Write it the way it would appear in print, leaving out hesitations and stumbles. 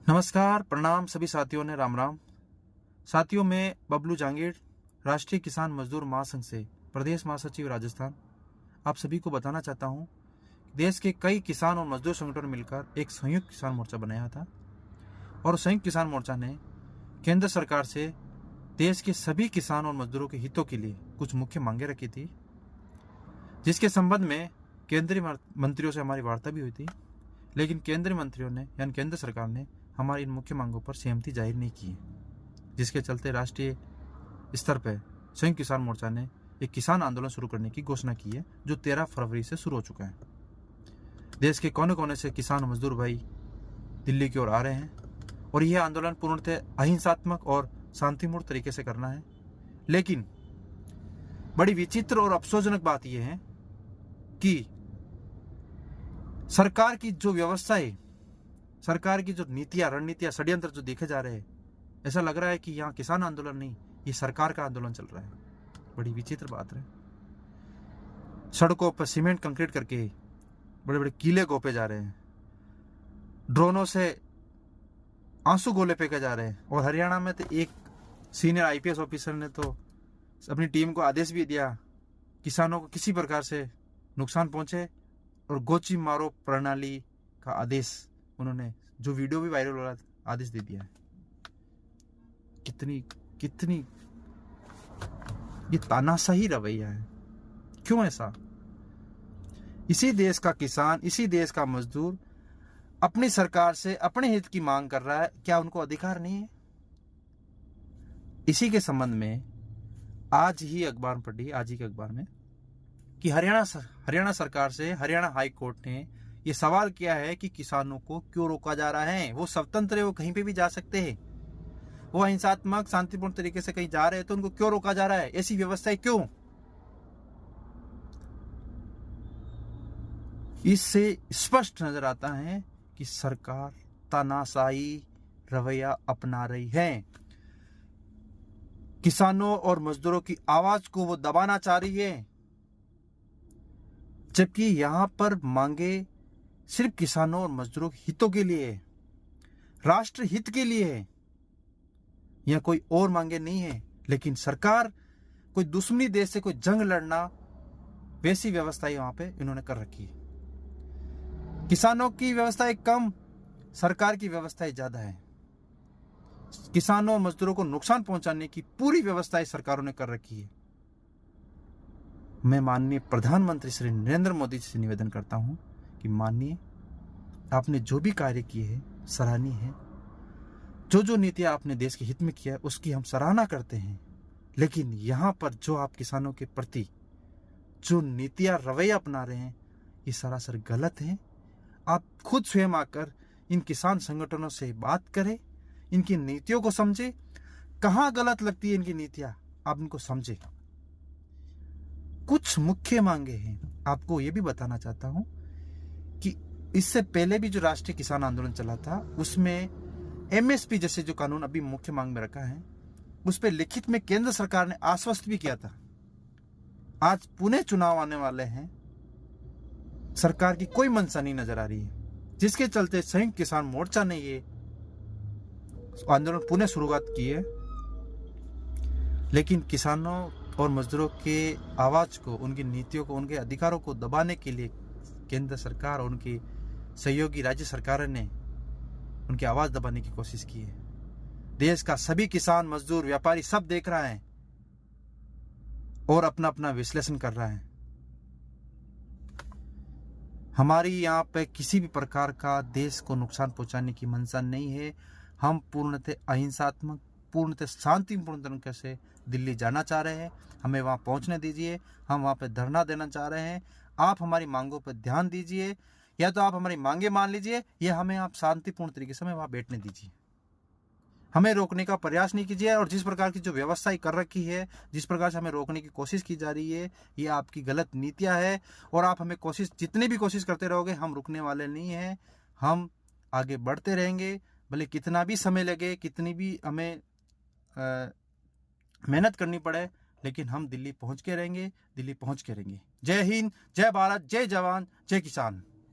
नमस्कार, प्रणाम सभी साथियों ने राम राम। साथियों, मैं बबलू जांगीर, राष्ट्रीय किसान मजदूर महासंघ से प्रदेश महासचिव राजस्थान, आप सभी को बताना चाहता हूं, देश के कई किसान और मजदूर संगठन मिलकर एक संयुक्त किसान मोर्चा बनाया था और संयुक्त किसान मोर्चा ने केंद्र सरकार से देश के सभी किसान और मजदूरों के हितों के लिए कुछ मुख्य मांगे रखी थी, जिसके संबंध में केंद्रीय मंत्रियों से हमारी वार्ता भी हुई थी। लेकिन केंद्रीय मंत्रियों ने यानी केंद्र सरकार ने हमारी इन मुख्य मांगों पर सहमति जाहिर नहीं की है, जिसके चलते राष्ट्रीय स्तर पर संयुक्त किसान मोर्चा ने एक किसान आंदोलन शुरू करने की घोषणा की है, जो 13 फरवरी से शुरू हो चुका है। देश के कोने कोने से किसान मजदूर भाई दिल्ली की ओर आ रहे हैं और यह आंदोलन पूर्णतः अहिंसात्मक और शांतिपूर्ण तरीके से करना है। लेकिन बड़ी विचित्र और अफसोसजनक बात यह है कि सरकार की जो व्यवस्था है, सरकार की जो नीतियां, रणनीतियां, षड्यंत्र जो देखे जा रहे हैं, ऐसा लग रहा है कि यहाँ किसान आंदोलन नहीं, ये सरकार का आंदोलन चल रहा है। बड़ी विचित्र बात है। सड़कों पर सीमेंट कंक्रीट करके बड़े बड़े कीले गोपे जा रहे हैं, ड्रोनों से आंसू गोले फेंके जा रहे हैं। और हरियाणा में तो एक सीनियर आईपीएस ऑफिसर ने तो अपनी टीम को आदेश भी दिया, किसानों को किसी प्रकार से नुकसान पहुंचे और गोची मारो प्रणाली का आदेश, उन्होंने जो वीडियो भी वायरल हो रहा था, आदेश दे दिया है। कितनी ये तानाशाही रवैया है। क्यों ऐसा? इसी देश का किसान, इसी देश का मजदूर अपनी सरकार से अपने हित की मांग कर रहा है, क्या उनको अधिकार नहीं है? इसी के संबंध में आज ही अखबार पढ़ी, आज ही के अखबार में, कि हरियाणा सरकार से हरियाणा हाई कोर्ट ने ये सवाल किया है कि किसानों को क्यों रोका जा रहा है। वो स्वतंत्र है, वो कहीं पे भी जा सकते हैं, वो अहिंसात्मक शांतिपूर्ण तरीके से कहीं जा रहे हैं, तो उनको क्यों रोका जा रहा है? ऐसी व्यवस्था है क्यों? इससे स्पष्ट नजर आता है कि सरकार तानाशाही रवैया अपना रही है। किसानों और मजदूरों की आवाज को वो दबाना चाह रही है, जबकि यहां पर मांगे सिर्फ किसानों और मजदूरों के हितों के लिए है, राष्ट्र हित के लिए है। यह कोई और मांगे नहीं है। लेकिन सरकार कोई दुश्मनी देश से कोई जंग लड़ना, वैसी व्यवस्थाएं वहां पे इन्होंने कर रखी है। किसानों की व्यवस्थाएं कम, सरकार की व्यवस्थाएं ज्यादा है। किसानों और मजदूरों को नुकसान पहुंचाने की पूरी व्यवस्थाएं सरकारों ने कर रखी है। मैं माननीय प्रधानमंत्री श्री नरेंद्र मोदी जी से निवेदन करता हूं कि माननीय, आपने जो भी कार्य किए हैं सराहनीय है। जो नीतियां आपने देश के हित में किया है उसकी हम सराहना करते हैं। लेकिन यहां पर जो आप किसानों के प्रति जो नीतियां, रवैया अपना रहे हैं, ये सरासर गलत है। आप खुद स्वयं आकर इन किसान संगठनों से बात करें, इनकी नीतियों को समझे, कहां गलत लगती है इनकी नीतियां, आप इनको समझे। कुछ मुख्य मांगे हैं। आपको यह भी बताना चाहता हूं कि इससे पहले भी जो राष्ट्रीय किसान आंदोलन चला था, उसमें एमएसपी जैसे जो कानून अभी मुख्य मांग में रखा है, उस पर लिखित में केंद्र सरकार ने आश्वस्त भी किया था। आज पुनः चुनाव आने वाले हैं, सरकार की कोई मंशा नहीं नजर आ रही है, जिसके चलते संयुक्त किसान मोर्चा ने ये आंदोलन पुनः शुरुआत की है। लेकिन किसानों और मजदूरों के आवाज को, उनकी नीतियों को, उनके अधिकारों को दबाने के लिए केंद्र सरकार और उनकी सहयोगी राज्य सरकारों ने उनकी आवाज दबाने की कोशिश की है। देश का सभी किसान, मजदूर, व्यापारी सब देख रहा है और अपना अपना विश्लेषण कर रहा है। हमारी यहाँ पे किसी भी प्रकार का देश को नुकसान पहुंचाने की मंशा नहीं है। हम पूर्णतः अहिंसात्मक, पूर्णतः शांतिपूर्ण तरीके से दिल्ली जाना चाह रहे हैं। हमें वहां पहुंचने दीजिए। हम वहां पे धरना देना चाह रहे हैं। आप हमारी मांगों पर ध्यान दीजिए, या तो आप हमारी मांगे मान लीजिए, या हमें आप शांतिपूर्ण तरीके से हमें वहां बैठने दीजिए। हमें रोकने का प्रयास नहीं कीजिए। और जिस प्रकार की जो व्यवस्था कर रखी है, जिस प्रकार से हमें रोकने की कोशिश की जा रही है, ये आपकी गलत नीतियां है। और आप हमें जितनी भी कोशिश करते रहोगे, हम रुकने वाले नहीं हैं। हम आगे बढ़ते रहेंगे, भले कितना भी समय लगे, कितनी भी हमें मेहनत करनी पड़े, लेकिन हम दिल्ली पहुंच के रहेंगे, दिल्ली पहुंच के रहेंगे। जय हिंद, जय भारत, जय जवान, जय किसान।